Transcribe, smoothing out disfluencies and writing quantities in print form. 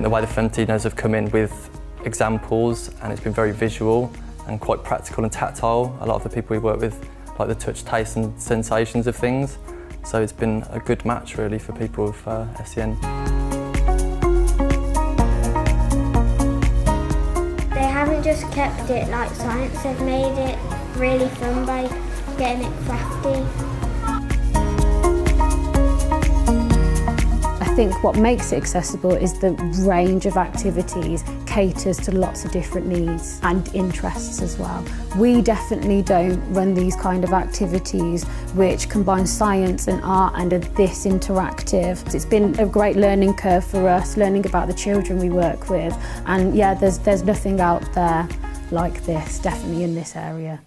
the way the Femtinos have come in with examples, and it's been very visual and quite practical and tactile. A lot of the people we work with like the touch, taste and sensations of things. So it's been a good match really for people with SEN. They haven't just kept it like science, they've made it really fun by getting it crafty. I think what makes it accessible is the range of activities caters to lots of different needs and interests as well. We definitely don't run these kind of activities which combine science and art and are this interactive. It's been a great learning curve for us, learning about the children we work with, and yeah, there's nothing out there like this, definitely in this area.